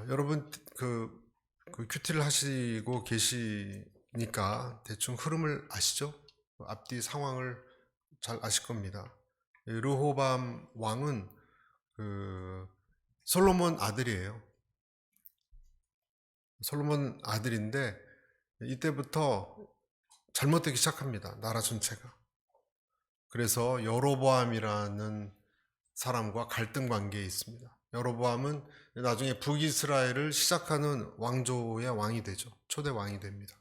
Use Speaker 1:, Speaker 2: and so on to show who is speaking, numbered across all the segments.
Speaker 1: 여러분 그 큐티를 하시고 계시니까 대충 흐름을 아시죠? 앞뒤 상황을 잘 아실 겁니다. 르호밤 왕은 그 솔로몬 아들이에요. 솔로몬 아들인데 이때부터 잘못되기 시작합니다. 나라 전체가. 그래서 여로보암이라는 사람과 갈등 관계에 있습니다. 여로보암은 나중에 북이스라엘을 시작하는 왕조의 왕이 되죠. 초대 왕이 됩니다.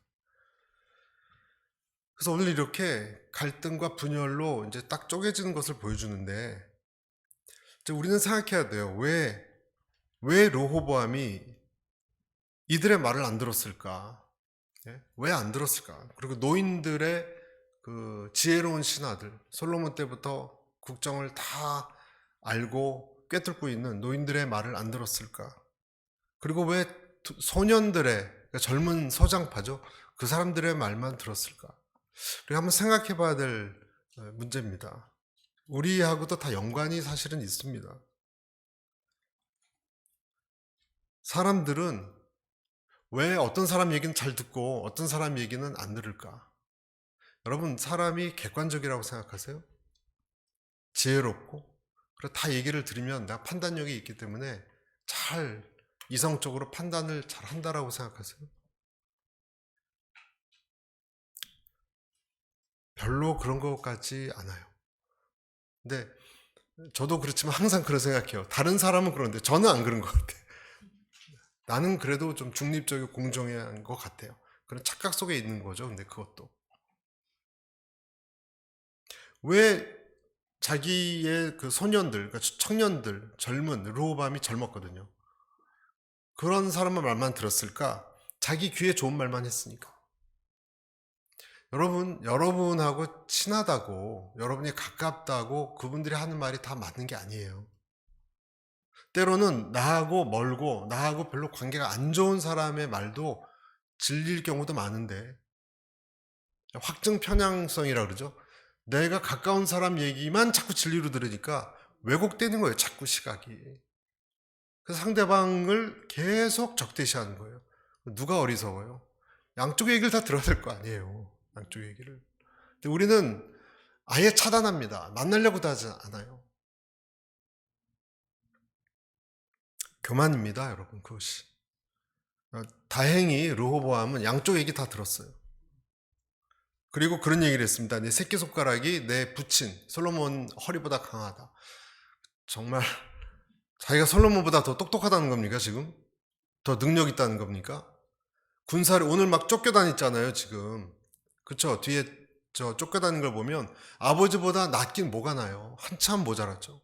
Speaker 1: 그래서 오늘 이렇게 갈등과 분열로 이제 딱 쪼개지는 것을 보여주는데, 이제 우리는 생각해야 돼요. 왜 르호보암이 이들의 말을 안 들었을까? 왜 안 들었을까? 그리고 노인들의 그 지혜로운 신하들, 솔로몬 때부터 국정을 다 알고 꿰뚫고 있는 노인들의 말을 안 들었을까? 그리고 왜 소년들의, 그러니까 젊은 서장파죠? 그 사람들의 말만 들었을까? 우리가 한번 생각해 봐야 될 문제입니다. 우리하고도 다 연관이 사실은 있습니다. 사람들은 왜 어떤 사람 얘기는 잘 듣고 어떤 사람 얘기는 안 들을까? 여러분, 사람이 객관적이라고 생각하세요? 지혜롭고? 그리고 다 얘기를 들으면 내가 판단력이 있기 때문에 잘 이성적으로 판단을 잘 한다라고 생각하세요? 별로 그런 것 같지 않아요. 근데 저도 그렇지만 항상 그런 생각해요. 다른 사람은 그런데 저는 안 그런 것 같아요. 나는 그래도 좀 중립적이고 공정한 것 같아요. 그런 착각 속에 있는 거죠. 근데 그것도. 왜 자기의 그 소년들, 그러니까 청년들, 젊은, 르호밤이 젊었거든요. 그런 사람의 말만 들었을까? 자기 귀에 좋은 말만 했으니까. 여러분하고 친하다고, 여러분이 가깝다고 그분들이 하는 말이 다 맞는 게 아니에요. 때로는 나하고 멀고, 나하고 별로 관계가 안 좋은 사람의 말도 질릴 경우도 많은데, 확증 편향성이라 그러죠. 내가 가까운 사람 얘기만 자꾸 진리로 들으니까 왜곡되는 거예요, 자꾸 시각이. 그래서 상대방을 계속 적대시하는 거예요. 누가 어리석어요? 양쪽 얘기를 다 들어야 될 거 아니에요. 양쪽 얘기를. 근데 우리는 아예 차단합니다. 만나려고도 하지 않아요. 교만입니다, 여러분, 그것이. 다행히 르호보암은 양쪽 얘기 다 들었어요. 그리고 그런 얘기를 했습니다. 내 새끼손가락이 내 부친 솔로몬 허리보다 강하다. 정말 자기가 솔로몬보다 더 똑똑하다는 겁니까, 지금? 더 능력 있다는 겁니까? 군사를 오늘 막 쫓겨다녔잖아요, 지금. 그쵸? 뒤에 저 쫓겨다니는 걸 보면 아버지보다 낫긴 뭐가 나요. 한참 모자랐죠.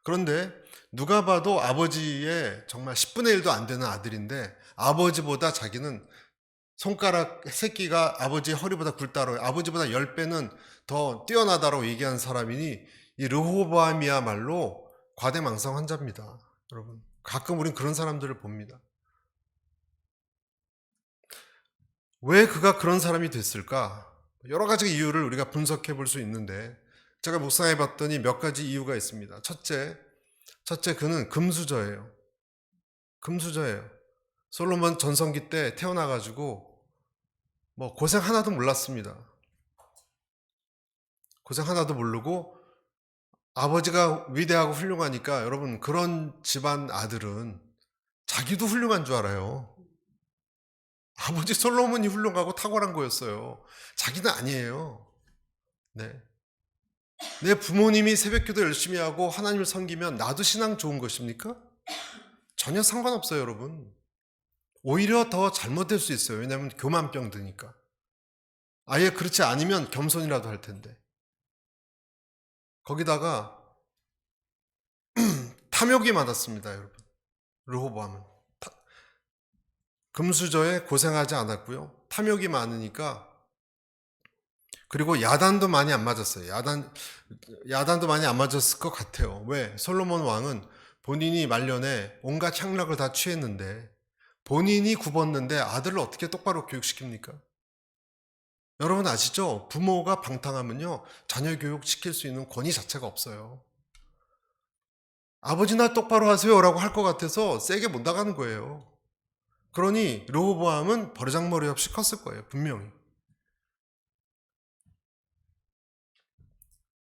Speaker 1: 그런데 누가 봐도 아버지의 정말 10분의 1도 안 되는 아들인데 아버지보다 자기는 손가락 새끼가 아버지의 허리보다 굵다로 아버지보다 10배는 더 뛰어나다라고 얘기한 사람이니 이 르호보암이야말로 과대망상 환자입니다. 여러분, 가끔 우린 그런 사람들을 봅니다. 왜 그가 그런 사람이 됐을까? 여러 가지 이유를 우리가 분석해 볼 수 있는데 제가 묵상해 봤더니 몇 가지 이유가 있습니다. 첫째 그는 금수저예요. 금수저예요. 솔로몬 전성기 때 태어나가지고 뭐 고생 하나도 몰랐습니다. 고생 하나도 모르고 아버지가 위대하고 훌륭하니까 여러분 그런 집안 아들은 자기도 훌륭한 줄 알아요. 아버지 솔로몬이 훌륭하고 탁월한 거였어요. 자기는 아니에요. 네. 내 부모님이 새벽기도 열심히 하고 하나님을 섬기면 나도 신앙 좋은 것입니까? 전혀 상관없어요, 여러분. 오히려 더 잘못될 수 있어요. 왜냐하면 교만병 드니까. 아예 그렇지 않으면 겸손이라도 할 텐데. 거기다가 탐욕이 많았습니다, 여러분. 르호보암은. 금수저에 고생하지 않았고요. 탐욕이 많으니까 그리고 야단도 많이 안 맞았어요. 야단도 많이 안 맞았을 것 같아요. 왜? 솔로몬 왕은 본인이 말년에 온갖 향락을 다 취했는데 본인이 굽었는데 아들을 어떻게 똑바로 교육시킵니까? 여러분 아시죠? 부모가 방탕하면요 자녀 교육 시킬 수 있는 권위 자체가 없어요. 아버지나 똑바로 하세요라고 할 것 같아서 세게 못 나가는 거예요. 그러니 르호보암은 버르장머리 없이 컸을 거예요. 분명히.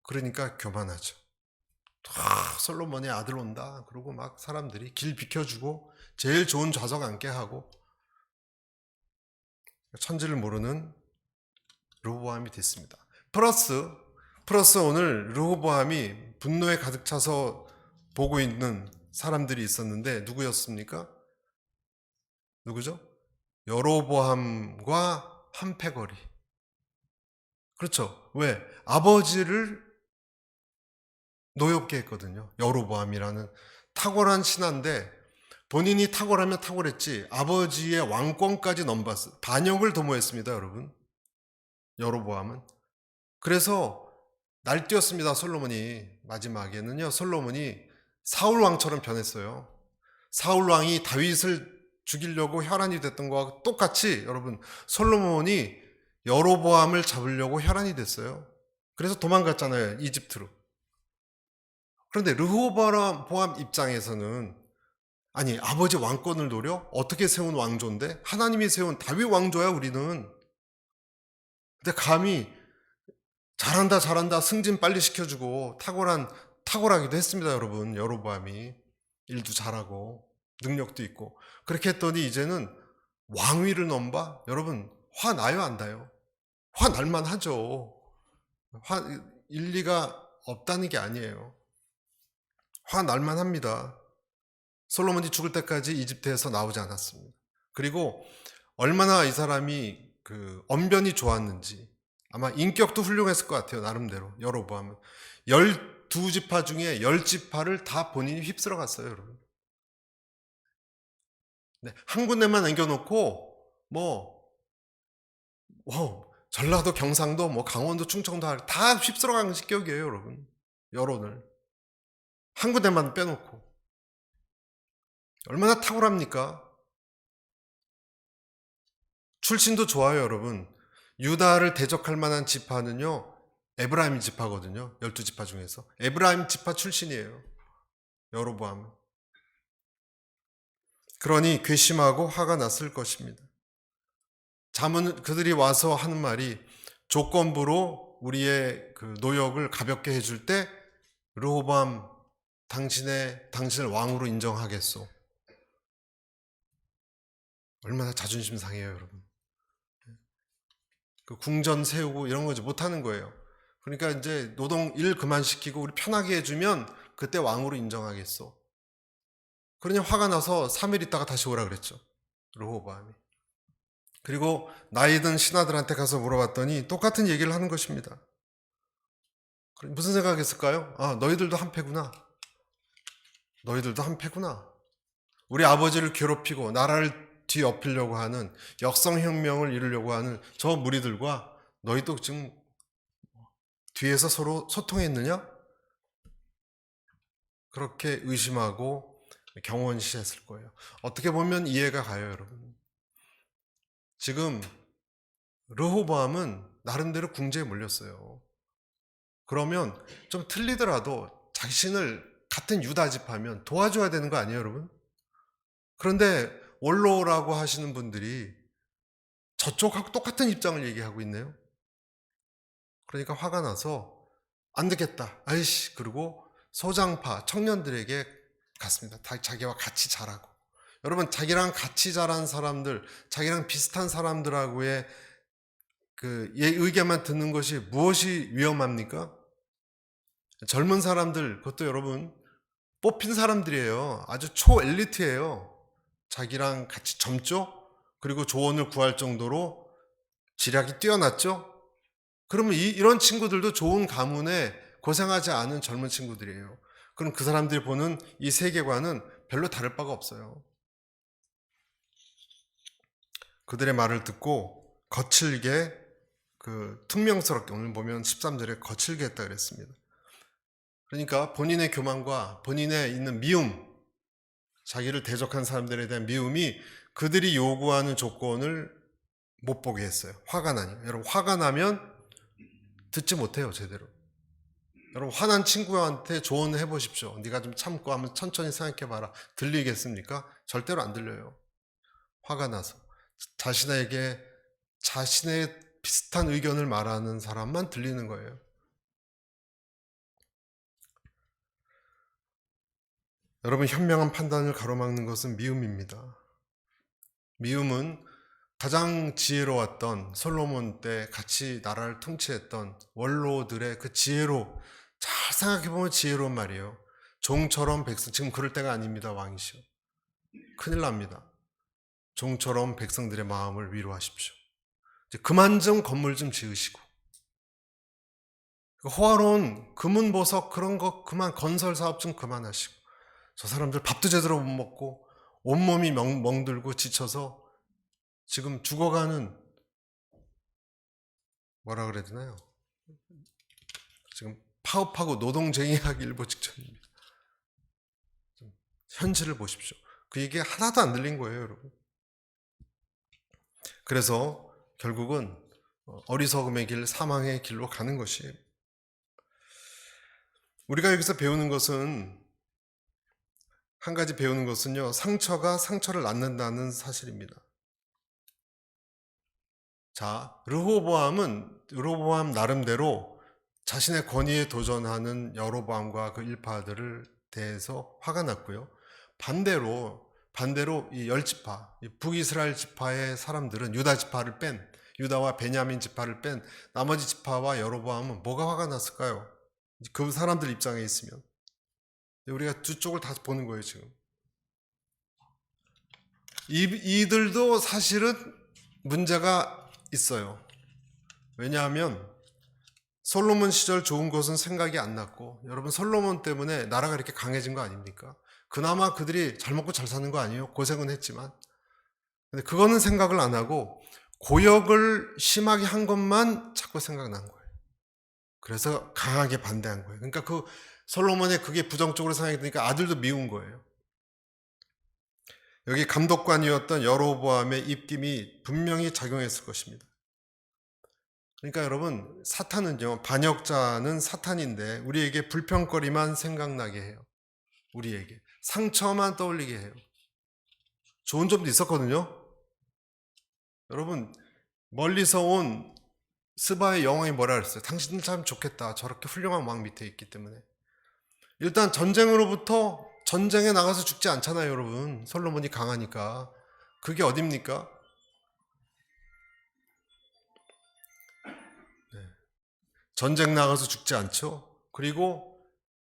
Speaker 1: 그러니까 교만하죠. 솔로몬의 아들 온다. 그러고 막 사람들이 길 비켜주고 제일 좋은 좌석 앉게 하고 천지를 모르는 르호보암이 됐습니다. 플러스 오늘 르호보암이 분노에 가득 차서 보고 있는 사람들이 있었는데 누구였습니까? 누구죠? 여로보암과 한패거리. 그렇죠. 왜? 아버지를 노엽게 했거든요. 여로보암이라는 탁월한 신하인데 본인이 탁월하면 탁월했지 아버지의 왕권까지 넘봤어. 반역을 도모했습니다, 여러분. 여로보암은. 그래서 날뛰었습니다, 솔로몬이. 마지막에는요, 솔로몬이 사울 왕처럼 변했어요. 사울 왕이 다윗을 죽이려고 혈안이 됐던 거와 똑같이 여러분 솔로몬이 여로보암을 잡으려고 혈안이 됐어요. 그래서 도망갔잖아요, 이집트로. 그런데 르호보암 입장에서는 아니 아버지 왕권을 노려? 어떻게 세운 왕조인데? 하나님이 세운 다윗 왕조야 우리는. 근데 감히 잘한다 승진 빨리 시켜주고 탁월하기도 했습니다, 여러분. 여로보암이 일도 잘하고 능력도 있고 그렇게 했더니 이제는 왕위를 넘봐? 여러분 화 나요 안 나요? 화 날만 하죠. 일리가 없다는 게 아니에요. 화 날만 합니다. 솔로몬이 죽을 때까지 이집트에서 나오지 않았습니다. 그리고 얼마나 이 사람이 그 언변이 좋았는지 아마 인격도 훌륭했을 것 같아요. 나름대로 여로보암은 12지파 중에 10지파를 다 본인이 휩쓸어 갔어요, 여러분. 네, 한 군데만 남겨놓고 전라도, 경상도, 강원도, 충청도 다 휩쓸어 간 식격이에요, 여러분. 여론을 한 군데만 빼놓고 얼마나 탁월합니까? 출신도 좋아요, 여러분. 유다를 대적할 만한 지파는요, 에브라임 지파거든요. 12지파 중에서. 에브라임 지파 출신이에요. 여로보암은. 그러니 괘씸하고 화가 났을 것입니다. 그들이 와서 하는 말이 조건부로 우리의 그 노역을 가볍게 해줄 때 르호보암 당신을 왕으로 인정하겠소. 얼마나 자존심 상해요, 여러분. 그 궁전 세우고 이런 거지 못하는 거예요. 그러니까 이제 노동 일 그만시키고 우리 편하게 해주면 그때 왕으로 인정하겠소. 그러니 화가 나서 3일 있다가 다시 오라 그랬죠. 르호보암이. 그리고 나이 든 신하들한테 가서 물어봤더니 똑같은 얘기를 하는 것입니다. 무슨 생각했을까요? 아, 너희들도 한패구나. 너희들도 한패구나. 우리 아버지를 괴롭히고 나라를 뒤엎으려고 하는 역성혁명을 이루려고 하는 저 무리들과 너희도 지금 뒤에서 서로 소통했느냐? 그렇게 의심하고 경원시했을 거예요. 어떻게 보면 이해가 가요, 여러분. 지금 르호보암은 나름대로 궁지에 몰렸어요. 그러면 좀 틀리더라도 자신을 같은 유다 지파면 도와줘야 되는 거 아니에요, 여러분? 그런데 원로라고 하시는 분들이 저쪽하고 똑같은 입장을 얘기하고 있네요. 그러니까 화가 나서 안 되겠다. 아이씨, 그리고 소장파 청년들에게 갔습니다. 자기와 같이 자라고. 여러분, 자기랑 같이 자란 사람들, 자기랑 비슷한 사람들하고의 그 의견만 듣는 것이 무엇이 위험합니까? 젊은 사람들, 그것도 여러분 뽑힌 사람들이에요. 아주 초엘리트예요. 자기랑 같이 젊죠? 그리고 조언을 구할 정도로 지략이 뛰어났죠? 그러면 이런 친구들도 좋은 가문에 고생하지 않은 젊은 친구들이에요. 그럼 그 사람들이 보는 이 세계관은 별로 다를 바가 없어요. 그들의 말을 듣고 거칠게 퉁명스럽게 오늘 보면 13절에 거칠게 했다 그랬습니다. 그러니까 본인의 교만과 본인의 있는 미움, 자기를 대적한 사람들에 대한 미움이 그들이 요구하는 조건을 못 보게 했어요. 화가 나니까. 여러분 화가 나면 듣지 못해요, 제대로. 여러분 화난 친구한테 조언해 보십시오. 네가 좀 참고 하면 천천히 생각해 봐라. 들리겠습니까? 절대로 안 들려요. 화가 나서 자신에게 자신의 비슷한 의견을 말하는 사람만 들리는 거예요. 여러분 현명한 판단을 가로막는 것은 미움입니다. 미움은 가장 지혜로웠던 솔로몬 때 같이 나라를 통치했던 원로들의 그 잘 생각해보면 지혜로운 말이에요. 종처럼 백성, 지금 그럴 때가 아닙니다. 왕이시오. 큰일 납니다. 종처럼 백성들의 마음을 위로하십시오. 이제 그만 좀 건물 좀 지으시고 호화로운 금은보석 그런 거 그만 건설 사업 좀 그만하시고 저 사람들 밥도 제대로 못 먹고 온몸이 멍들고 지쳐서 지금 죽어가는 뭐라 그래야 되나요? 지금 파업하고 노동쟁이하기 일보 직전입니다. 현실을 보십시오. 그 얘기 하나도 안 들린 거예요, 여러분. 그래서 결국은 어리석음의 길, 사망의 길로 가는 것이에요. 우리가 여기서 배우는 것은 한 가지 배우는 것은요, 상처가 상처를 낳는다는 사실입니다. 자, 르호보암 나름대로 자신의 권위에 도전하는 여로보암과 그 일파들을 대해서 화가 났고요. 반대로 이 열 지파, 북이스라엘 지파의 사람들은 유다와 베냐민 지파를 뺀 나머지 지파와 여로보암은 뭐가 화가 났을까요? 그 사람들 입장에 있으면 우리가 두 쪽을 다 보는 거예요, 지금. 이들도 사실은 문제가 있어요. 왜냐하면 솔로몬 시절 좋은 것은 생각이 안 났고, 여러분 솔로몬 때문에 나라가 이렇게 강해진 거 아닙니까? 그나마 그들이 잘 먹고 잘 사는 거 아니에요? 고생은 했지만. 근데 그거는 생각을 안 하고 고역을 심하게 한 것만 자꾸 생각난 거예요. 그래서 강하게 반대한 거예요. 그러니까 그 솔로몬의 그게 부정적으로 생각이 드니까 아들도 미운 거예요. 여기 감독관이었던 여로보암의 입김이 분명히 작용했을 것입니다. 그러니까 여러분 사탄은요, 반역자는 사탄인데 우리에게 불평거리만 생각나게 해요. 우리에게 상처만 떠올리게 해요. 좋은 점도 있었거든요. 여러분 멀리서 온 스바의 여왕이 뭐라 그랬어요? 당신은 참 좋겠다. 저렇게 훌륭한 왕 밑에 있기 때문에. 일단 전쟁에 나가서 죽지 않잖아요, 여러분. 솔로몬이 강하니까. 그게 어딥니까? 네. 전쟁 나가서 죽지 않죠. 그리고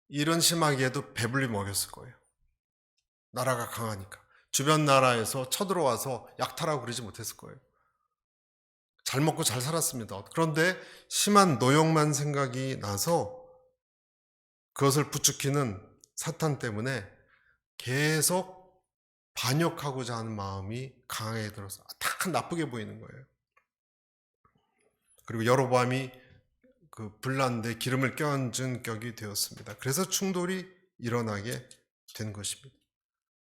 Speaker 1: 이런 심하게도 배불리 먹였을 거예요. 나라가 강하니까. 주변 나라에서 쳐들어와서 약탈하고 그러지 못했을 거예요. 잘 먹고 잘 살았습니다. 그런데 심한 노역만 생각이 나서 그것을 부추기는 사탄 때문에 계속 반역하고자 하는 마음이 강하게 들어서 다 나쁘게 보이는 거예요. 그리고 여로보암이 그 불난데 기름을 껴얹은 격이 되었습니다. 그래서 충돌이 일어나게 된 것입니다.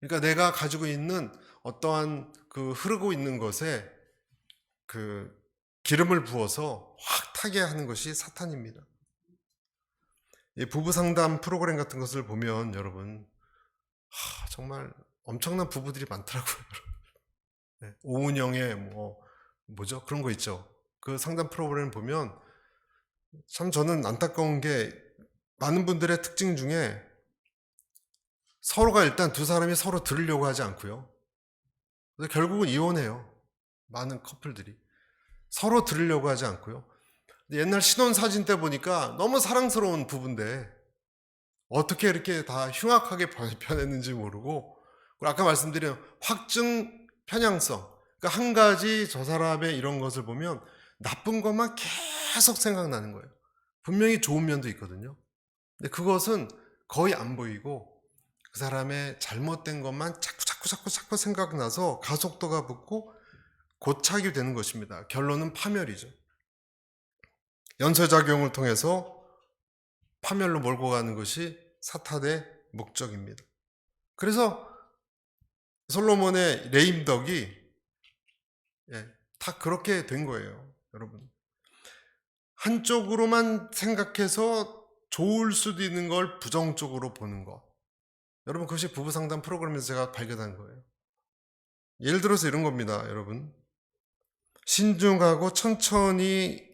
Speaker 1: 그러니까 내가 가지고 있는 어떠한 그 흐르고 있는 것에 그 기름을 부어서 확 타게 하는 것이 사탄입니다. 이 부부 상담 프로그램 같은 것을 보면 여러분 정말 엄청난 부부들이 많더라고요. 네, 오은영의 뭐죠? 그런 거 있죠. 그 상담 프로그램 보면 참 저는 안타까운 게 많은 분들의 특징 중에 서로가 일단 두 사람이 서로 들으려고 하지 않고요. 그래서 결국은 이혼해요. 많은 커플들이. 서로 들으려고 하지 않고요. 옛날 신혼사진 때 보니까 너무 사랑스러운 부부인데 어떻게 이렇게 다 흉악하게 변했는지 모르고, 아까 말씀드린 확증 편향성, 그러니까 한 가지 저 사람의 이런 것을 보면 나쁜 것만 계속 생각나는 거예요. 분명히 좋은 면도 있거든요. 근데 그것은 거의 안 보이고 그 사람의 잘못된 것만 자꾸 생각나서 가속도가 붙고 고착이 되는 것입니다. 결론은 파멸이죠. 연쇄작용을 통해서 파멸로 몰고 가는 것이 사탄의 목적입니다. 그래서 솔로몬의 레임덕이 다 그렇게 된 거예요, 여러분. 한쪽으로만 생각해서 좋을 수도 있는 걸 부정적으로 보는 것. 여러분, 그것이 부부 상담 프로그램에서 제가 발견한 거예요. 예를 들어서 이런 겁니다, 여러분. 신중하고 천천히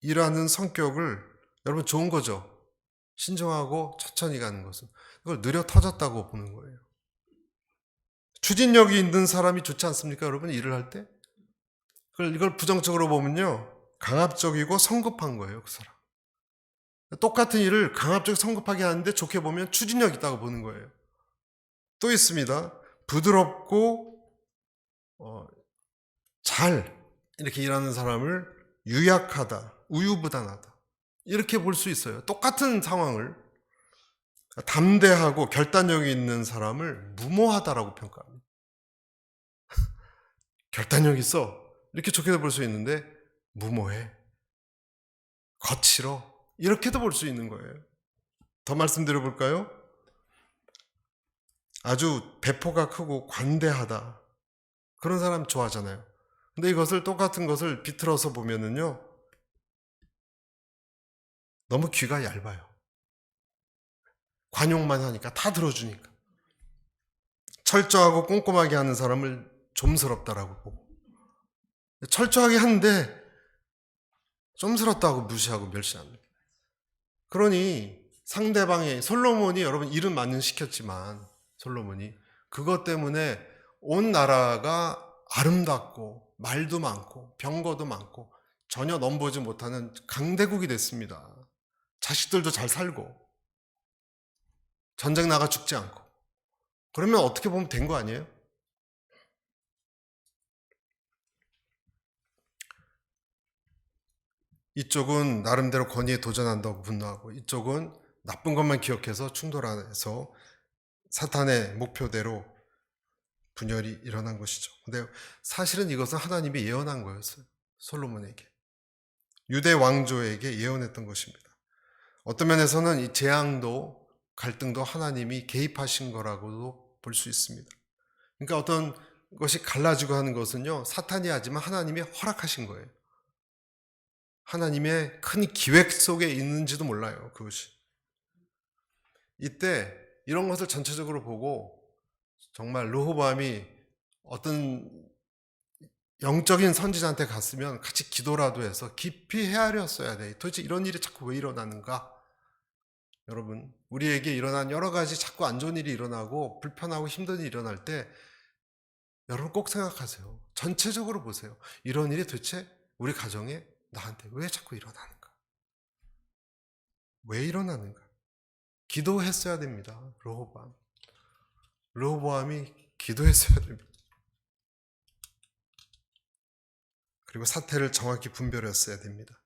Speaker 1: 일하는 성격을, 여러분 좋은 거죠. 신중하고 천천히 가는 것은. 그걸 느려 터졌다고 보는 거예요. 추진력이 있는 사람이 좋지 않습니까, 여러분? 일을 할 때? 이걸 부정적으로 보면요, 강압적이고 성급한 거예요, 그 사람. 똑같은 일을 강압적이고 성급하게 하는데 좋게 보면 추진력 있다고 보는 거예요. 또 있습니다. 부드럽고 잘 이렇게 일하는 사람을 유약하다, 우유부단하다, 이렇게 볼 수 있어요. 똑같은 상황을. 담대하고 결단력이 있는 사람을 무모하다라고 평가합니다. 결단력 있어, 이렇게 좋게도 볼 수 있는데 무모해, 거칠어, 이렇게도 볼 수 있는 거예요. 더 말씀드려 볼까요? 아주 배포가 크고 관대하다, 그런 사람 좋아하잖아요. 근데 이것을, 똑같은 것을 비틀어서 보면은요, 너무 귀가 얇아요. 관용만 하니까, 다 들어주니까. 철저하고 꼼꼼하게 하는 사람을 좀스럽다라고 보고, 철저하게 하는데 좀스럽다고 무시하고 멸시합니다. 그러니 상대방의, 솔로몬이, 여러분 일은 많이 시켰지만 솔로몬이 그것 때문에 온 나라가 아름답고 말도 많고 병거도 많고 전혀 넘보지 못하는 강대국이 됐습니다. 자식들도 잘 살고 전쟁 나가 죽지 않고. 그러면 어떻게 보면 된 거 아니에요? 이쪽은 나름대로 권위에 도전한다고 분노하고, 이쪽은 나쁜 것만 기억해서 충돌 안에서 사탄의 목표대로 분열이 일어난 것이죠. 근데 사실은 이것은 하나님이 예언한 거였어요. 솔로몬에게, 유대 왕조에게 예언했던 것입니다. 어떤 면에서는 이 재앙도 갈등도 하나님이 개입하신 거라고도 볼 수 있습니다. 그러니까 어떤 것이 갈라지고 하는 것은요, 사탄이 하지만 하나님이 허락하신 거예요. 하나님의 큰 기획 속에 있는지도 몰라요, 그것이. 이때 이런 것을 전체적으로 보고 정말 르호보암이 어떤 영적인 선지자한테 갔으면 같이 기도라도 해서 깊이 헤아렸어야 돼. 도대체 이런 일이 자꾸 왜 일어나는가? 여러분, 우리에게 일어난 여러 가지 자꾸 안 좋은 일이 일어나고 불편하고 힘든 일이 일어날 때 여러분 꼭 생각하세요. 전체적으로 보세요. 이런 일이 도대체 우리 가정에 나한테 왜 자꾸 일어나는가? 왜 일어나는가? 기도했어야 됩니다. 르호보암이 기도했어야 됩니다. 그리고 사태를 정확히 분별했어야 됩니다.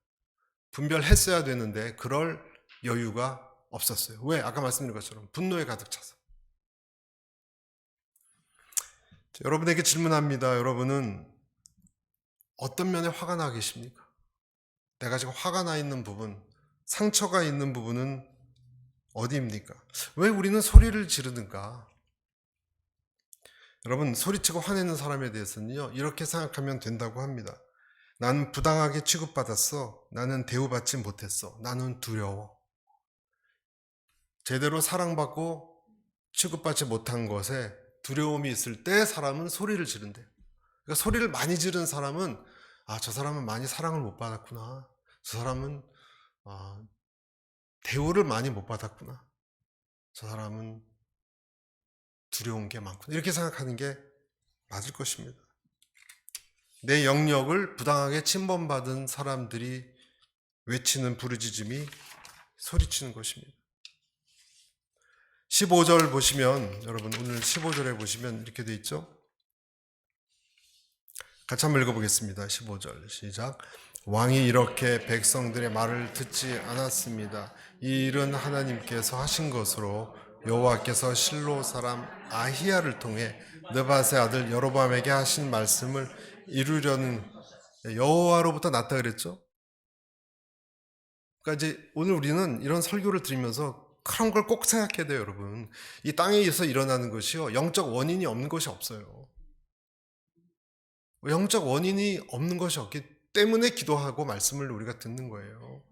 Speaker 1: 분별했어야 되는데 그럴 여유가 없었어요. 왜? 아까 말씀드린 것처럼 분노에 가득 차서. 여러분에게 질문합니다. 여러분은 어떤 면에 화가 나 계십니까? 내가 지금 화가 나 있는 부분, 상처가 있는 부분은 어디입니까? 왜 우리는 소리를 지르는가? 여러분, 소리치고 화내는 사람에 대해서는요, 이렇게 생각하면 된다고 합니다. 나는 부당하게 취급받았어. 나는 대우받지 못했어. 나는 두려워. 제대로 사랑받고 취급받지 못한 것에 두려움이 있을 때 사람은 소리를 지른대요. 그러니까 소리를 많이 지른 사람은, 아, 저 사람은 많이 사랑을 못 받았구나. 저 사람은 대우를 많이 못 받았구나. 저 사람은 두려운 게 많구나. 이렇게 생각하는 게 맞을 것입니다. 내 영역을 부당하게 침범받은 사람들이 외치는 부르짖음이 소리치는 것입니다. 15절 보시면, 여러분 오늘 15절에 보시면 이렇게 돼 있죠. 같이 한번 읽어보겠습니다. 15절 시작. 왕이 이렇게 백성들의 말을 듣지 않았습니다. 이 일은 하나님께서 하신 것으로 여호와께서 실로 사람 아히야를 통해 느밧의 아들 여로보암에게 하신 말씀을 이루려는, 여호와로부터 났다 그랬죠. 그러니까 이제 오늘 우리는 이런 설교를 들으면서 그런 걸 꼭 생각해야 돼요, 여러분. 이 땅에서 일어나는 것이요, 영적 원인이 없는 것이 없어요. 영적 원인이 없는 것이 없기 때문에 기도하고 말씀을 우리가 듣는 거예요.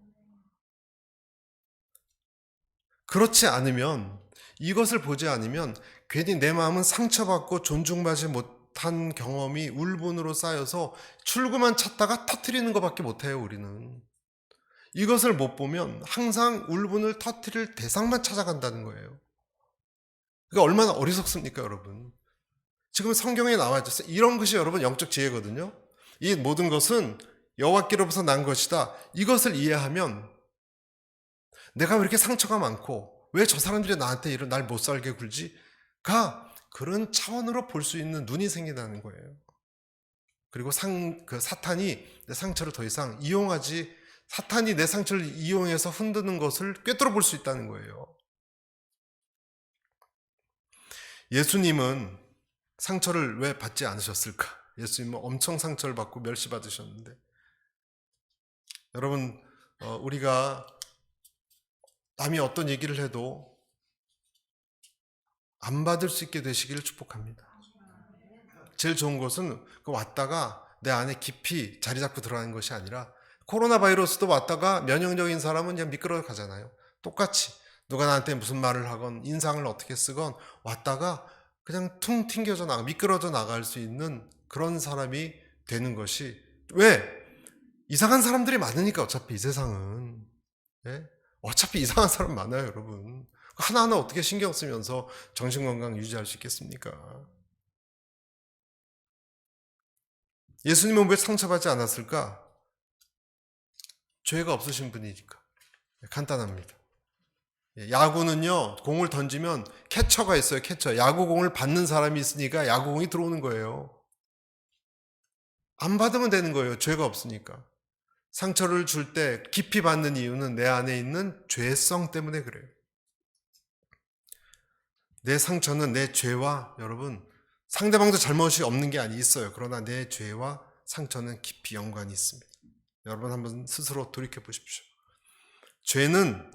Speaker 1: 그렇지 않으면, 이것을 보지 않으면 괜히 내 마음은 상처받고 존중받지 못한 경험이 울분으로 쌓여서 출구만 찾다가 터뜨리는 것밖에 못해요, 우리는. 이것을 못 보면 항상 울분을 터뜨릴 대상만 찾아간다는 거예요. 그러니까 얼마나 어리석습니까, 여러분? 지금 성경에 나와 있어요. 이런 것이 여러분 영적 지혜거든요. 이 모든 것은 여호와께로부터 난 것이다. 이것을 이해하면 내가 왜 이렇게 상처가 많고 왜 저 사람들이 나한테 이런 날 못 살게 굴지?가 그런 차원으로 볼 수 있는 눈이 생긴다는 거예요. 그리고 사탄이 내 상처를 더 이상 사탄이 내 상처를 이용해서 흔드는 것을 꿰뚫어 볼 수 있다는 거예요. 예수님은 상처를 왜 받지 않으셨을까? 예수님은 엄청 상처를 받고 멸시받으셨는데, 여러분, 우리가 남이 어떤 얘기를 해도 안 받을 수 있게 되시기를 축복합니다. 제일 좋은 것은 왔다가 내 안에 깊이 자리 잡고 들어가는 것이 아니라, 코로나 바이러스도 왔다가 면역력인 사람은 그냥 미끄러 가잖아요. 똑같이 누가 나한테 무슨 말을 하건 인상을 어떻게 쓰건 왔다가 그냥 퉁 튕겨져 미끄러져 나갈 수 있는 그런 사람이 되는 것이, 왜? 이상한 사람들이 많으니까. 어차피 이 세상은, 예? 어차피 이상한 사람 많아요, 여러분. 하나하나 어떻게 신경 쓰면서 정신건강 유지할 수 있겠습니까? 예수님은 왜 상처받지 않았을까? 죄가 없으신 분이니까. 간단합니다. 야구는요, 공을 던지면 캐쳐가 있어요, 캐쳐. 야구공을 받는 사람이 있으니까 야구공이 들어오는 거예요. 안 받으면 되는 거예요, 죄가 없으니까. 상처를 줄 때 깊이 받는 이유는 내 안에 있는 죄성 때문에 그래요. 내 상처는 내 죄와, 여러분, 상대방도 잘못이 없는 게 있어요. 그러나 내 죄와 상처는 깊이 연관이 있습니다. 여러분 한번 스스로 돌이켜 보십시오. 죄는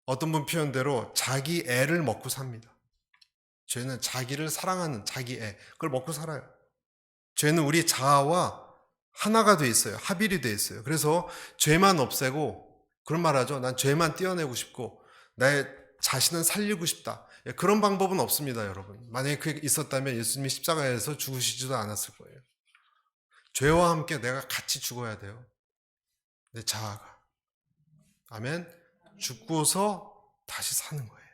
Speaker 1: 어떤 분 표현대로 자기 애를 먹고 삽니다. 죄는 자기를 사랑하는 자기 애, 그걸 먹고 살아요. 죄는 우리 자아와 하나가 돼 있어요. 합일이 돼 있어요. 그래서 죄만 없애고, 그런 말 하죠. 난 죄만 떼어내고 싶고 나의 자신은 살리고 싶다. 그런 방법은 없습니다, 여러분. 만약에 그게 있었다면 예수님이 십자가에서 죽으시지도 않았을 거예요. 죄와 함께 내가 같이 죽어야 돼요. 내 자아가. 아멘. 죽고서 다시 사는 거예요.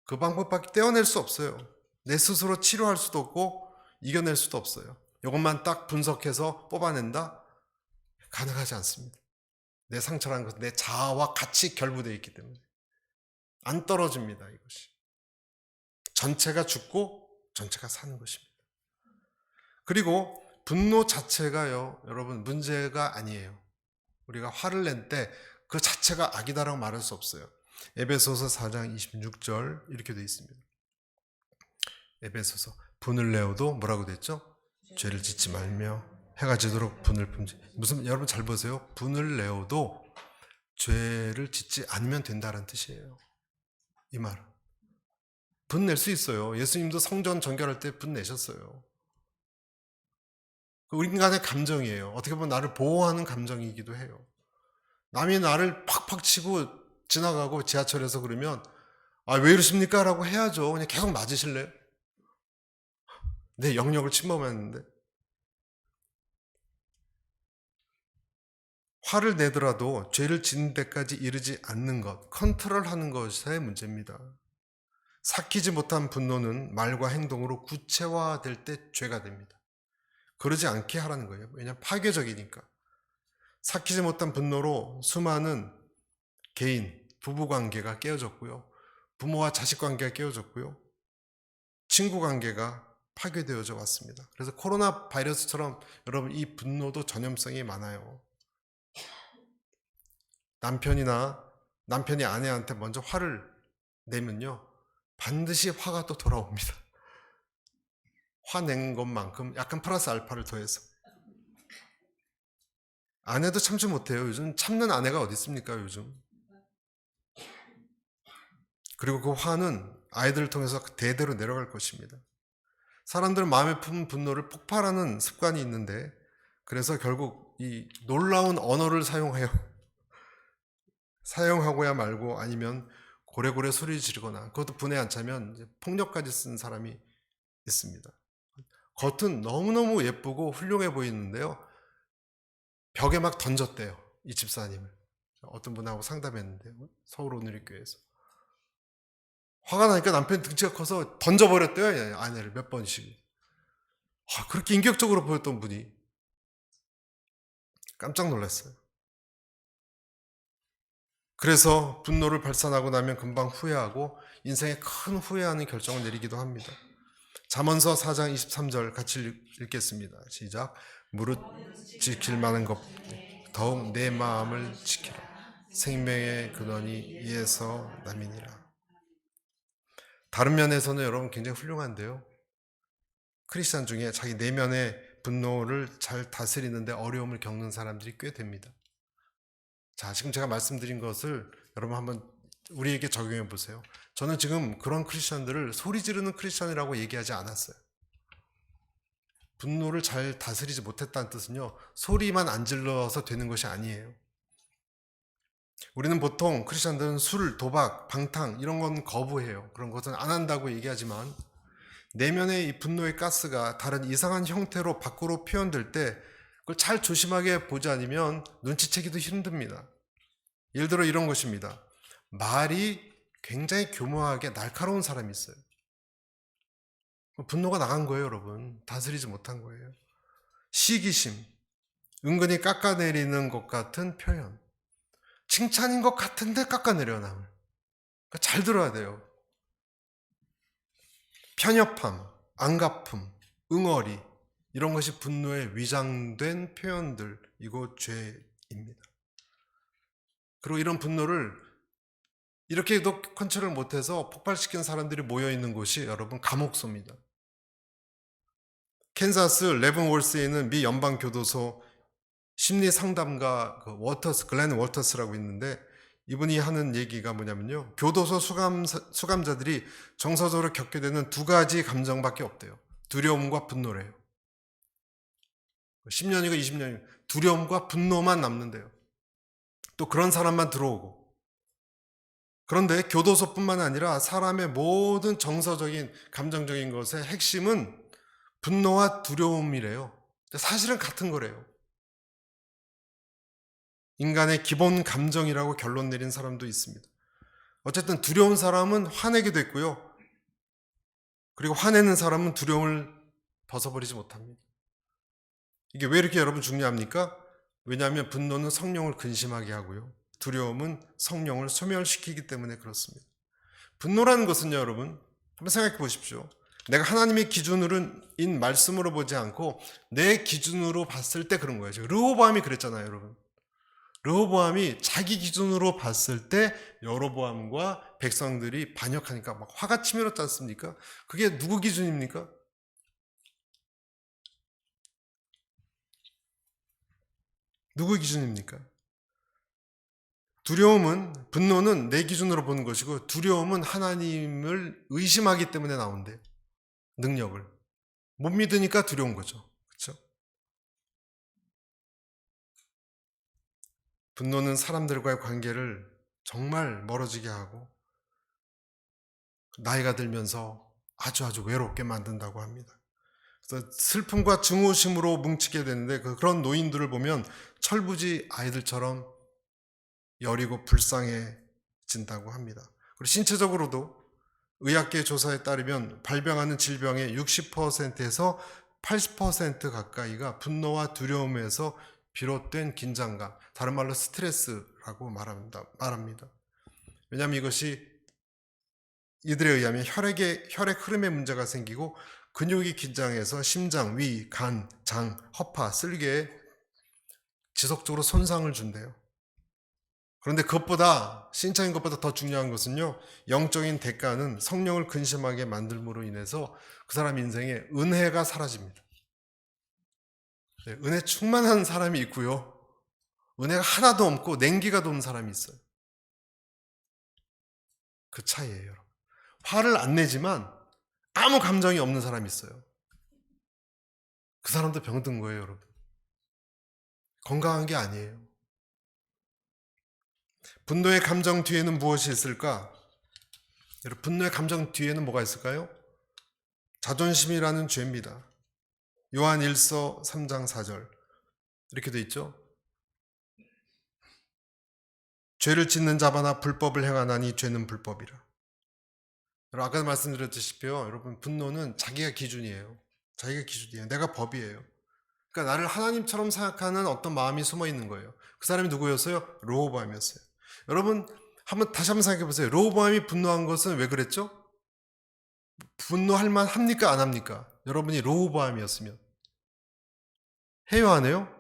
Speaker 1: 그 방법밖에 떼어낼 수 없어요. 내 스스로 치료할 수도 없고 이겨낼 수도 없어요. 이것만 딱 분석해서 뽑아낸다? 가능하지 않습니다. 내 상처라는 것은 내 자아와 같이 결부되어 있기 때문에 안 떨어집니다, 이것이. 전체가 죽고 전체가 사는 것입니다. 그리고 분노 자체가요, 여러분, 문제가 아니에요. 우리가 화를 낼 때 그 자체가 악이다라고 말할 수 없어요. 에베소서 4장 26절 이렇게 되어 있습니다. 에베소서, 분을 내어도 뭐라고 됐죠? 죄를 짓지 말며 해가 지도록 분을 품지. 여러분 잘 보세요. 분을 내어도 죄를 짓지 않으면 된다는 뜻이에요. 이 말은. 분 낼 수 있어요. 예수님도 성전 정결할 때 분 내셨어요. 우리 인간의 감정이에요. 어떻게 보면 나를 보호하는 감정이기도 해요. 남이 나를 팍팍 치고 지나가고 지하철에서 그러면 왜 이러십니까? 라고 해야죠. 그냥 계속 맞으실래요? 내 영역을 침범했는데. 화를 내더라도 죄를 짓는 데까지 이르지 않는 것, 컨트롤하는 것의 문제입니다. 삭히지 못한 분노는 말과 행동으로 구체화될 때 죄가 됩니다. 그러지 않게 하라는 거예요. 왜냐하면 파괴적이니까. 삭히지 못한 분노로 수많은 개인, 부부관계가 깨어졌고요. 부모와 자식관계가 깨어졌고요. 친구관계가 파괴되어져 왔습니다. 그래서 코로나 바이러스처럼 여러분 이 분노도 전염성이 많아요. 남편이 아내한테 먼저 화를 내면요, 반드시 화가 또 돌아옵니다. 화낸 것만큼 약간 플러스 알파를 더해서. 아내도 참지 못해요. 요즘 참는 아내가 어디 있습니까, 요즘. 그리고 그 화는 아이들을 통해서 대대로 내려갈 것입니다. 사람들은 마음에 품은 분노를 폭발하는 습관이 있는데, 그래서 결국 이 놀라운 언어를 사용해요. 사형하고야 말고 아니면 고래고래 소리 지르거나 그것도 분에 안 차면 이제 폭력까지 쓴 사람이 있습니다. 겉은 너무너무 예쁘고 훌륭해 보이는데요. 벽에 막 던졌대요. 이 집사님을. 어떤 분하고 상담했는데요. 서울 오늘리교회에서. 화가 나니까 남편 등치가 커서 던져버렸대요. 아내를 몇 번씩. 그렇게 인격적으로 보였던 분이 깜짝 놀랐어요. 그래서 분노를 발산하고 나면 금방 후회하고 인생에 큰 후회하는 결정을 내리기도 합니다. 잠언서 4장 23절 같이 읽겠습니다. 시작. 무릇 지킬 만한 것 더욱 내 마음을 지키라. 생명의 근원이 이에서 남이니라. 다른 면에서는 여러분 굉장히 훌륭한데요. 크리스찬 중에 자기 내면의 분노를 잘 다스리는데 어려움을 겪는 사람들이 꽤 됩니다. 자, 지금 제가 말씀드린 것을 여러분 한번 우리에게 적용해 보세요. 저는 지금 그런 크리스찬들을 소리 지르는 크리스찬이라고 얘기하지 않았어요. 분노를 잘 다스리지 못했다는 뜻은요, 소리만 안 질러서 되는 것이 아니에요. 우리는 보통 크리스찬들은 술, 도박, 방탕 이런 건 거부해요. 그런 것은 안 한다고 얘기하지만 내면의 이 분노의 가스가 다른 이상한 형태로 밖으로 표현될 때 그걸 잘 조심하게 보지 않으면 눈치채기도 힘듭니다. 예를 들어 이런 것입니다. 말이 굉장히 교묘하게 날카로운 사람이 있어요. 분노가 나간 거예요, 여러분. 다스리지 못한 거예요. 시기심, 은근히 깎아내리는 것 같은 표현. 칭찬인 것 같은데 깎아내려 남을. 그러니까 잘 들어야 돼요. 편협함, 안갚음, 응어리 이런 것이 분노에 위장된 표현들이고 죄입니다. 그리고 이런 분노를 이렇게도 컨트롤 못해서 폭발시킨 사람들이 모여있는 곳이 여러분 감옥소입니다. 캔자스 레븐월스에 있는 미 연방교도소 심리상담가 글렌 워터스라고 있는데 이분이 하는 얘기가 뭐냐면요. 교도소 수감자들이 정서적으로 겪게 되는 두 가지 감정밖에 없대요. 두려움과 분노래요. 10년이고 20년이고 두려움과 분노만 남는데요. 또 그런 사람만 들어오고. 그런데 교도소뿐만 아니라 사람의 모든 정서적인 감정적인 것의 핵심은 분노와 두려움이래요. 사실은 같은 거래요. 인간의 기본 감정이라고 결론 내린 사람도 있습니다. 어쨌든 두려운 사람은 화내기도 했고요. 그리고 화내는 사람은 두려움을 벗어버리지 못합니다. 이게 왜 이렇게 여러분 중요합니까? 왜냐하면 분노는 성령을 근심하게 하고요. 두려움은 성령을 소멸시키기 때문에 그렇습니다. 분노라는 것은요, 여러분, 한번 생각해 보십시오. 내가 하나님의 기준으로인 말씀으로 보지 않고 내 기준으로 봤을 때 그런 거예요. 르호보암이 그랬잖아요, 여러분. 르호보암이 자기 기준으로 봤을 때 여로보암과 백성들이 반역하니까 막 화가 치밀었지 않습니까? 그게 누구 기준입니까? 누구 기준입니까? 두려움은, 분노는 내 기준으로 보는 것이고 두려움은 하나님을 의심하기 때문에 나온대요. 능력을. 못 믿으니까 두려운 거죠. 그렇죠? 분노는 사람들과의 관계를 정말 멀어지게 하고 나이가 들면서 아주 외롭게 만든다고 합니다. 그래서 슬픔과 증오심으로 뭉치게 되는데 그런 노인들을 보면 철부지 아이들처럼 여리고 불쌍해진다고 합니다. 그리고 신체적으로도 의학계 조사에 따르면 발병하는 질병의 60%에서 80% 가까이가 분노와 두려움에서 비롯된 긴장감, 다른 말로 스트레스라고 말합니다. 왜냐하면 이것이 이들에 의하면 혈액 흐름에 문제가 생기고 근육이 긴장해서 심장, 위, 간, 장, 허파, 쓸개에 지속적으로 손상을 준대요. 그런데 그것보다 신체인 것보다 더 중요한 것은요. 영적인 대가는 성령을 근심하게 만들므로 인해서 그 사람 인생에 은혜가 사라집니다. 네, 은혜 충만한 사람이 있고요. 은혜가 하나도 없고 냉기가 도는 사람이 있어요. 그 차이예요, 여러분. 화를 안 내지만 아무 감정이 없는 사람이 있어요. 그 사람도 병든 거예요, 여러분. 건강한 게 아니에요. 분노의 감정 뒤에는 무엇이 있을까? 여러분, 분노의 감정 뒤에는 뭐가 있을까요? 자존심이라는 죄입니다. 요한 1서 3장 4절 이렇게 돼 있죠. 죄를 짓는 자마다 불법을 행하나니 죄는 불법이라. 여러분, 아까 말씀드렸다시피 여러분, 분노는 자기가 기준이에요. 자기가 기준이에요. 내가 법이에요. 그러니까 나를 하나님처럼 생각하는 어떤 마음이 숨어 있는 거예요. 그 사람이 누구였어요? 르호보암이었어요. 여러분, 다시 한번 생각해 보세요. 르호보암이 분노한 것은 왜 그랬죠? 분노할 만 합니까? 안 합니까? 여러분이 르호보암이었으면 해요, 안 해요?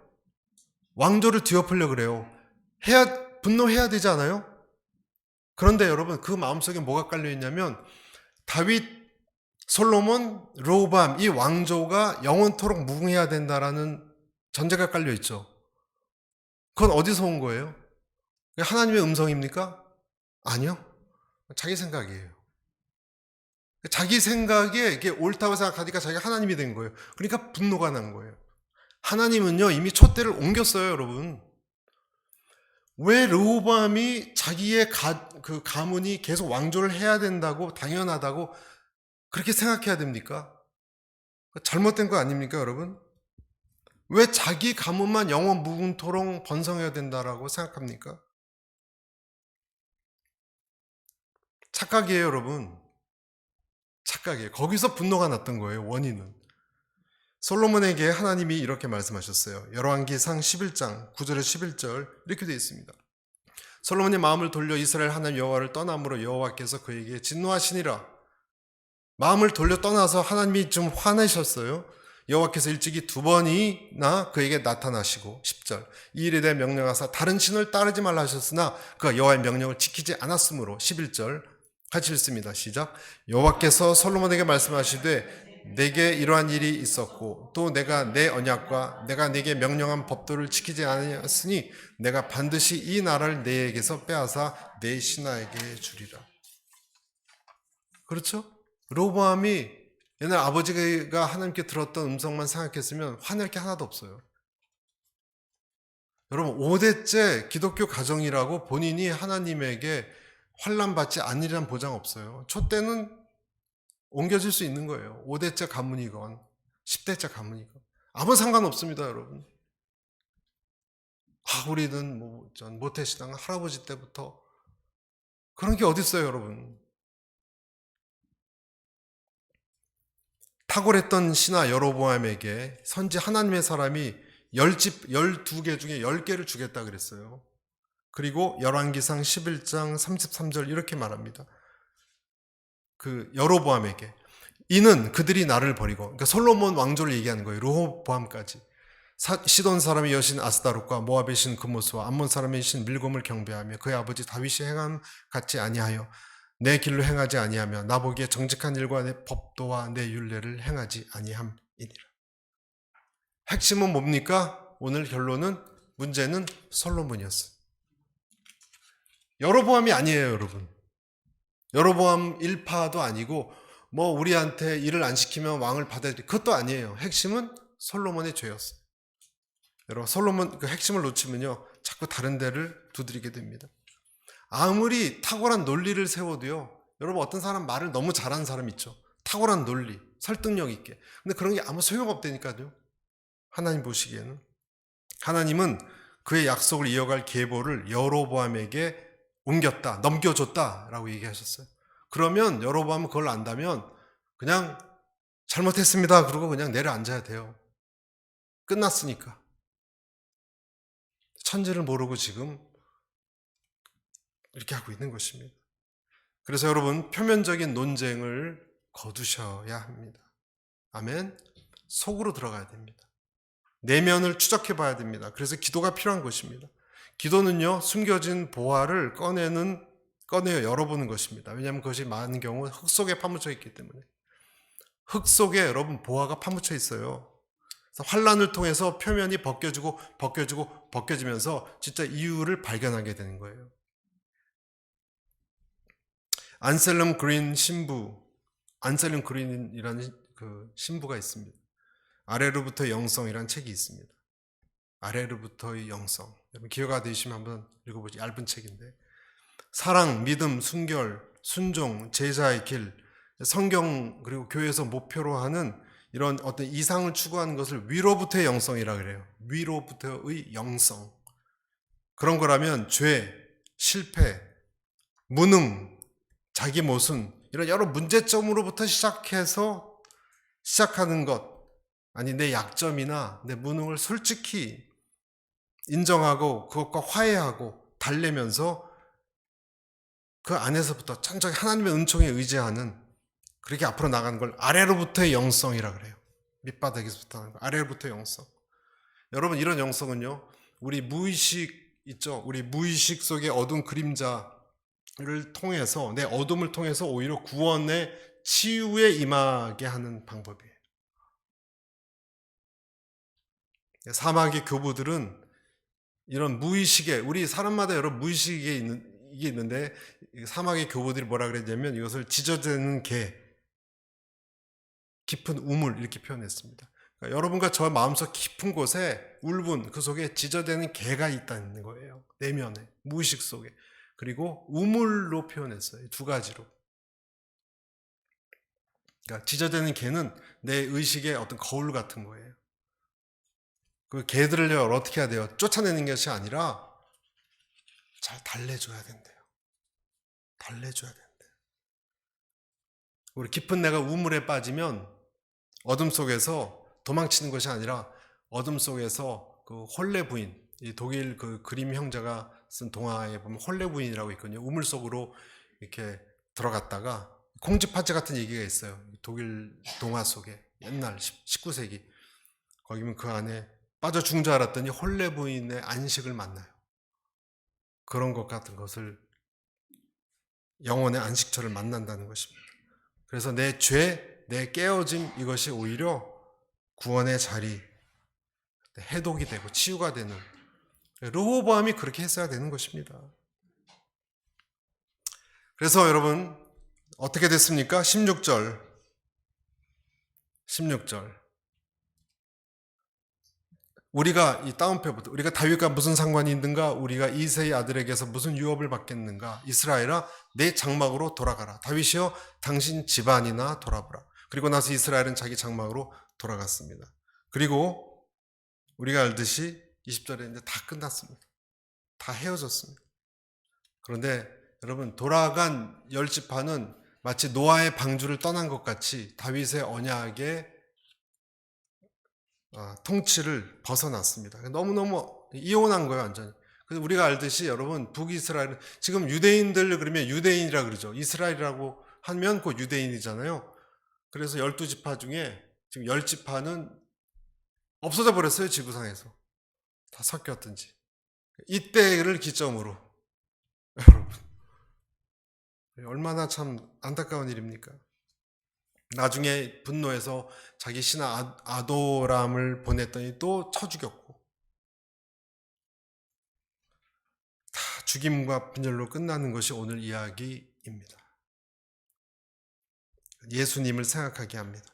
Speaker 1: 왕조를 뒤엎으려 그래요. 분노해야 되지 않아요? 그런데 여러분, 그 마음속에 뭐가 깔려 있냐면 다윗, 솔로몬, 르호보암 이 왕조가 영원토록 무궁해야 된다라는 전제가 깔려 있죠. 그건 어디서 온 거예요? 하나님의 음성입니까? 아니요. 자기 생각이에요. 자기 생각에 이게 옳다고 생각하니까 자기가 하나님이 된 거예요. 그러니까 분노가 난 거예요. 하나님은요, 이미 촛대를 옮겼어요, 여러분. 왜 르호보암이 자기의 그 가문이 계속 왕조를 해야 된다고, 당연하다고 그렇게 생각해야 됩니까? 잘못된 거 아닙니까, 여러분? 왜 자기 가문만 영원 무궁토록 번성해야 된다라고 생각합니까? 착각이에요, 여러분. 착각이에요. 거기서 분노가 났던 거예요, 원인은. 솔로몬에게 하나님이 이렇게 말씀하셨어요. 열왕기상 11장 9절에 11절 이렇게 되어 있습니다. 솔로몬이 마음을 돌려 이스라엘 하나님 여호와를 떠남으로 여호와께서 그에게 진노하시니라. 마음을 돌려 떠나서 하나님이 좀 화내셨어요. 여호와께서 일찍이 2번이나 그에게 나타나시고 10절 이 일에 대해 명령하사 다른 신을 따르지 말라 하셨으나 그가 여호와의 명령을 지키지 않았으므로 11절 같이 읽습니다. 시작. 여호와께서 솔로몬에게 말씀하시되 내게 이러한 일이 있었고 또 내가 내 언약과 내가 네게 명령한 법도를 지키지 않았으니 내가 반드시 이 나라를 네에게서 빼앗아 네 신하에게 주리라. 그렇죠? 르호보암이 옛날 아버지가 하나님께 들었던 음성만 생각했으면 화낼 게 하나도 없어요. 여러분 5대째 기독교 가정이라고 본인이 하나님에게 환난받지 않으리란 보장 없어요. 촛대는 옮겨질 수 있는 거예요. 5대째 가문이건 10대째 가문이건 아무 상관없습니다, 여러분. 우리는 전 모태신앙 할아버지 때부터 그런 게 어디 있어요, 여러분. 탁월했던 신하 여로보암에게 선지 하나님의 사람이 10집 12개 중에 10개를 주겠다 그랬어요. 그리고 열왕기상 11장 33절 이렇게 말합니다. 그 여로보암에게 이는 그들이 나를 버리고, 그러니까 솔로몬 왕조를 얘기하는 거예요. 르호보암까지. 시돈 사람의 여신 아스다롯과 모압의 신 그모스와 암몬 사람의 신 밀곰을 경배하며 그의 아버지 다윗이 행함 같이 아니하여 내 길로 행하지 아니하며 나보기에 정직한 일과 내 법도와 내 율례를 행하지 아니함이니라. 핵심은 뭡니까? 오늘 결론은 문제는 솔로몬이었어요. 여로보암이 아니에요, 여러분. 여로보암 일파도 아니고 우리한테 일을 안 시키면 왕을 받아들일 그것도 아니에요. 핵심은 솔로몬의 죄였어요. 여러분 솔로몬 그 핵심을 놓치면요 자꾸 다른 데를 두드리게 됩니다. 아무리 탁월한 논리를 세워도요, 여러분 어떤 사람 말을 너무 잘하는 사람 있죠. 탁월한 논리, 설득력 있게. 근데 그런 게 아무 소용없다니까요. 하나님 보시기에는. 하나님은 그의 약속을 이어갈 계보를 여로보암에게 옮겼다, 넘겨줬다라고 얘기하셨어요. 그러면 여로보암은 그걸 안다면 그냥 잘못했습니다. 그러고 그냥 내려앉아야 돼요. 끝났으니까. 천지를 모르고 지금 이렇게 하고 있는 것입니다. 그래서 여러분 표면적인 논쟁을 거두셔야 합니다. 아멘. 속으로 들어가야 됩니다. 내면을 추적해 봐야 됩니다. 그래서 기도가 필요한 것입니다. 기도는요 숨겨진 보화를 꺼내어 열어보는 것입니다. 왜냐하면 그것이 많은 경우 흙 속에 파묻혀 있기 때문에. 흙 속에 여러분 보화가 파묻혀 있어요. 그래서 환란을 통해서 표면이 벗겨지면서 진짜 이유를 발견하게 되는 거예요. 안셀럼 그린이라는 그 신부가 있습니다. 아래로부터 영성이라는 책이 있습니다. 아래로부터의 영성. 여러분 기회가 되시면 한번 읽어보지. 얇은 책인데 사랑, 믿음, 순결, 순종, 제자의 길, 성경 그리고 교회에서 목표로 하는 이런 어떤 이상을 추구하는 것을 위로부터의 영성이라 그래요. 위로부터의 영성. 그런 거라면 죄, 실패, 무능, 자기 모순 이런 여러 문제점으로부터 시작하는 것, 아니 내 약점이나 내 무능을 솔직히 인정하고 그것과 화해하고 달래면서 그 안에서부터 천천히 하나님의 은총에 의지하는, 그렇게 앞으로 나가는 걸 아래로부터의 영성이라 그래요. 밑바닥에서부터 하는 거, 아래로부터의 영성. 여러분, 이런 영성은요, 우리 무의식 있죠? 우리 무의식 속의 어두운 그림자를 통해서, 내 어둠을 통해서 오히려 구원의 치유에 임하게 하는 방법이에요. 사막의 교부들은 이런 무의식에, 우리 사람마다 여러 무의식이 있는데, 사막의 교부들이 뭐라 그랬냐면 이것을 지저대는 개, 깊은 우물, 이렇게 표현했습니다. 그러니까 여러분과 저 마음속 깊은 곳에 울분, 그 속에 지저대는 개가 있다는 거예요. 내면에, 무의식 속에. 그리고 우물로 표현했어요. 두 가지로. 그러니까 지저대는 개는 내 의식의 어떤 거울 같은 거예요. 그 개들을 어떻게 해야 돼요? 쫓아내는 것이 아니라 잘 달래줘야 된대요. 달래줘야 된대요. 우리 깊은 내가 우물에 빠지면 어둠 속에서 도망치는 것이 아니라 어둠 속에서 그 홀레 부인, 이 독일 그 그림 형제가 쓴 동화에 보면 홀레 부인이라고 있거든요. 우물 속으로 이렇게 들어갔다가 콩쥐팥쥐 같은 얘기가 있어요. 독일 동화 속에 옛날 19세기 거기면 그 안에 빠져 죽은 줄 알았더니 홀레 부인의 안식을 만나요. 그런 것 같은 것을, 영혼의 안식처를 만난다는 것입니다. 그래서 내 죄, 내 깨어짐, 이것이 오히려 구원의 자리, 해독이 되고 치유가 되는, 르호보암이 그렇게 했어야 되는 것입니다. 그래서 여러분 어떻게 됐습니까? 16절 우리가 이 다운표부터, 우리가 다윗과 무슨 상관이 있는가? 우리가 이새의 아들에게서 무슨 유업을 받겠는가? 이스라엘아, 내 장막으로 돌아가라. 다윗이여, 당신 집안이나 돌아보라. 그리고 나서 이스라엘은 자기 장막으로 돌아갔습니다. 그리고 우리가 알듯이 20절에 이제 다 끝났습니다. 다 헤어졌습니다. 그런데 여러분, 돌아간 10지파는 마치 노아의 방주를 떠난 것 같이 다윗의 언약의 통치를 벗어났습니다. 너무너무 이혼한 거예요, 완전히. 그래서 우리가 알듯이 여러분, 북이스라엘은 지금 유대인들 그러면 유대인이라 그러죠. 이스라엘이라고 하면 그 유대인이잖아요. 그래서 12지파 중에 지금 10지파는 없어져 버렸어요, 지구상에서. 다 섞였든지. 이때를 기점으로 여러분, 얼마나 참 안타까운 일입니까? 나중에 분노해서 자기 신하 아도람을 보냈더니 또 쳐 죽였고, 다 죽임과 분열로 끝나는 것이 오늘 이야기입니다. 예수님을 생각하게 합니다.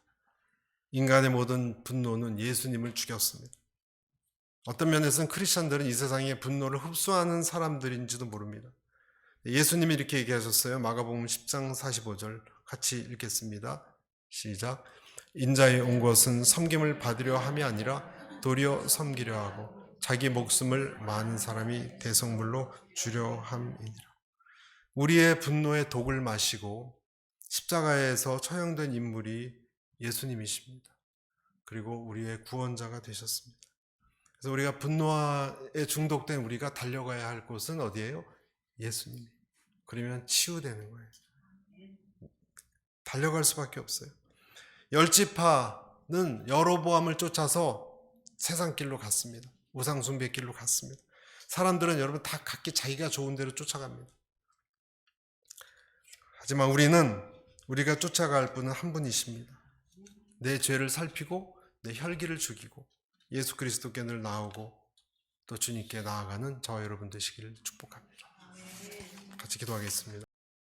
Speaker 1: 인간의 모든 분노는 예수님을 죽였습니다. 어떤 면에서는 크리스천들은 이 세상의 분노를 흡수하는 사람들인지도 모릅니다. 예수님이 이렇게 얘기하셨어요. 마가복음 10장 45절 같이 읽겠습니다. 시작. 인자에 온 것은 섬김을 받으려 함이 아니라 도리어 섬기려 하고 자기 목숨을 많은 사람이 대성물로 주려 함이니라. 우리의 분노의 독을 마시고 십자가에서 처형된 인물이 예수님이십니다. 그리고 우리의 구원자가 되셨습니다. 그래서 우리가 분노에 중독된 우리가 달려가야 할 곳은 어디예요? 예수님. 그러면 치유되는 거예요. 달려갈 수밖에 없어요. 10지파는 여로보암을 쫓아서 세상 길로 갔습니다. 우상 숭배 길로 갔습니다. 사람들은 여러분 다 각기 자기가 좋은 대로 쫓아갑니다. 하지만 우리가 쫓아갈 분은 한 분이십니다. 내 죄를 살피고 내 혈기를 죽이고 예수 그리스도께 늘 나오고 또 주님께 나아가는 저와 여러분 되시기를 축복합니다. 같이 기도하겠습니다.